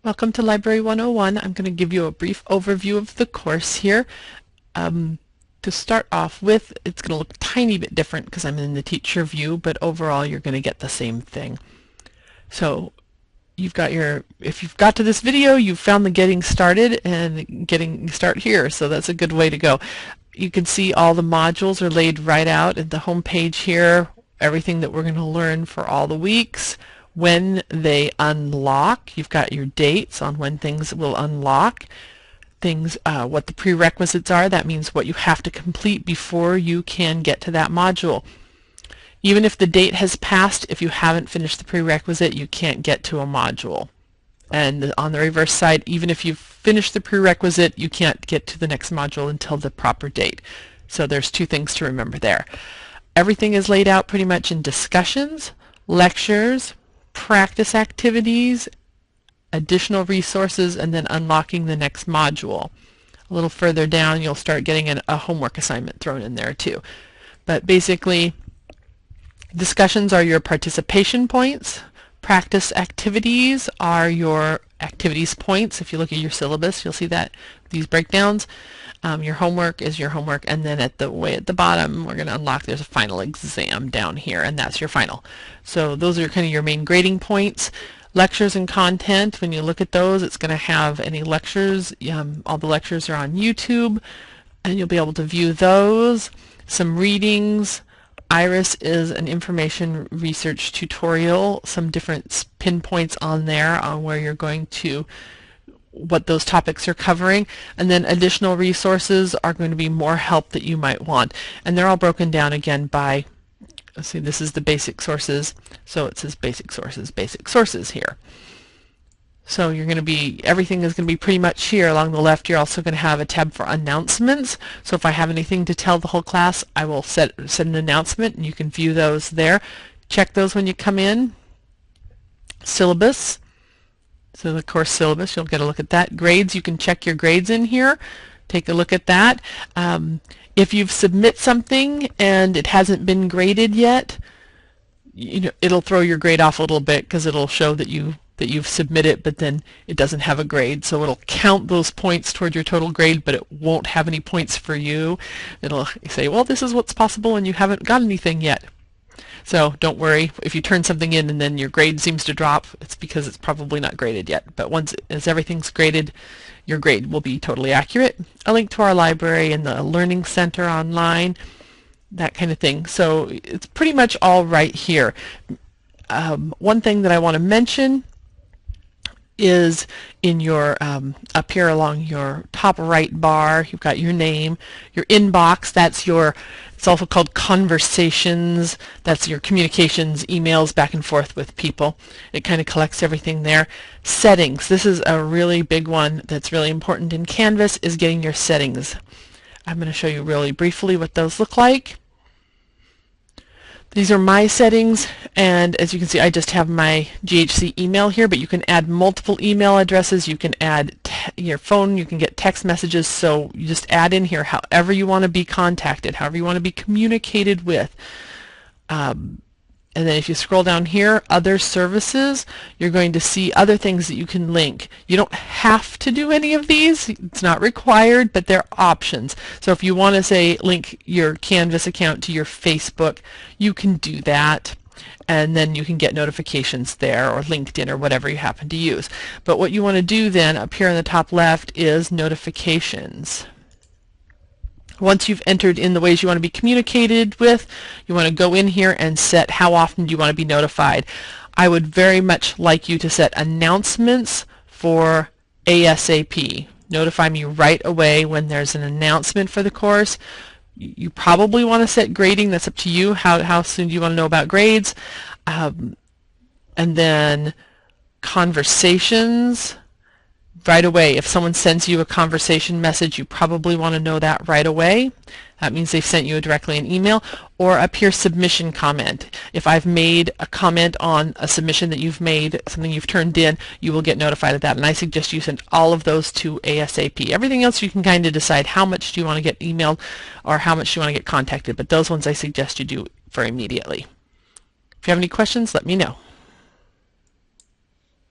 Welcome to Library 101. I'm going to give you a brief overview of the course here. To start off with, it's going to look a tiny bit different because I'm in the teacher view, but overall you're going to get the same thing. So if you've got to this video, you've found the getting started and start here, so that's a good way to go. You can see all the modules are laid right out at the home page here, everything that we're going to learn for all the weeks. When they unlock, you've got your dates on when things will unlock, what the prerequisites are. That means what you have to complete before you can get to that module. Even if the date has passed, if you haven't finished the prerequisite, you can't get to a module. And on the reverse side, even if you've finished the prerequisite, you can't get to the next module until the proper date. So there's two things to remember there. Everything is laid out pretty much in discussions, lectures, practice activities, additional resources, and then unlocking the next module. A little further down you'll start getting a homework assignment thrown in there too. But basically, discussions are your participation points. Practice activities are your activities points. If you look at your syllabus, you'll see that these breakdowns. Your homework is your homework, and then at the bottom we're going to unlock, there's a final exam down here, and that's your final. So those are kind of your main grading points. Lectures and content, when you look at those, it's going to have any lectures. All the lectures are on YouTube, and you'll be able to view those. Some readings. Iris is an information research tutorial, some different pinpoints on there on where you're going to, what those topics are covering, and then additional resources are going to be more help that you might want. And they're all broken down again by, let's see, this is the basic sources, so it says basic sources here. So you're going to be, everything is going to be pretty much here. Along the left you're also going to have a tab for announcements. So if I have anything to tell the whole class, I will set an announcement, and you can view those there. Check those when you come in. Syllabus. So the course syllabus, you'll get a look at that. Grades, you can check your grades in here. Take a look at that. If you've submit something and it hasn't been graded yet, it'll throw your grade off a little bit because it'll show that you've submitted, but then it doesn't have a grade. So it'll count those points toward your total grade, but it won't have any points for you. It'll say, well, this is what's possible and you haven't got anything yet. So don't worry if you turn something in and then your grade seems to drop, it's because it's probably not graded yet. But once everything's graded, your grade will be totally accurate. A link to our library and the Learning Center online, that kind of thing. So it's pretty much all right here. One thing that I want to mention is in your up here along your top right bar, you've got your name, your inbox. It's also called conversations. That's your communications, emails back and forth with people. It kind of collects everything there. Settings. This is a really big one that's really important in Canvas, is getting your settings. I'm going to show you really briefly what those look like. These are my settings, and as you can see, I just have my GHC email here, but you can add multiple email addresses, you can add your phone, you can get text messages, so you just add in here however you want to be contacted, however you want to be communicated with. And then if you scroll down here, other services, you're going to see other things that you can link. You don't have to do any of these. It's not required, but they're options. So if you want to, say, link your Canvas account to your Facebook, you can do that. And then you can get notifications there, or LinkedIn, or whatever you happen to use. But what you want to do then up here in the top left is notifications. Once you've entered in the ways you want to be communicated with, you want to go in here and set how often do you want to be notified. I would very much like you to set announcements for ASAP. Notify me right away when there's an announcement for the course. You probably want to set grading. That's up to you. How soon do you want to know about grades? And then conversations. Right away. If someone sends you a conversation message, you probably want to know that right away. That means they've sent you directly an email. Or up here, submission comment. If I've made a comment on a submission that you've made, something you've turned in, you will get notified of that. And I suggest you send all of those to ASAP. Everything else you can kind of decide how much do you want to get emailed or how much do you want to get contacted. But those ones I suggest you do for immediately. If you have any questions, let me know.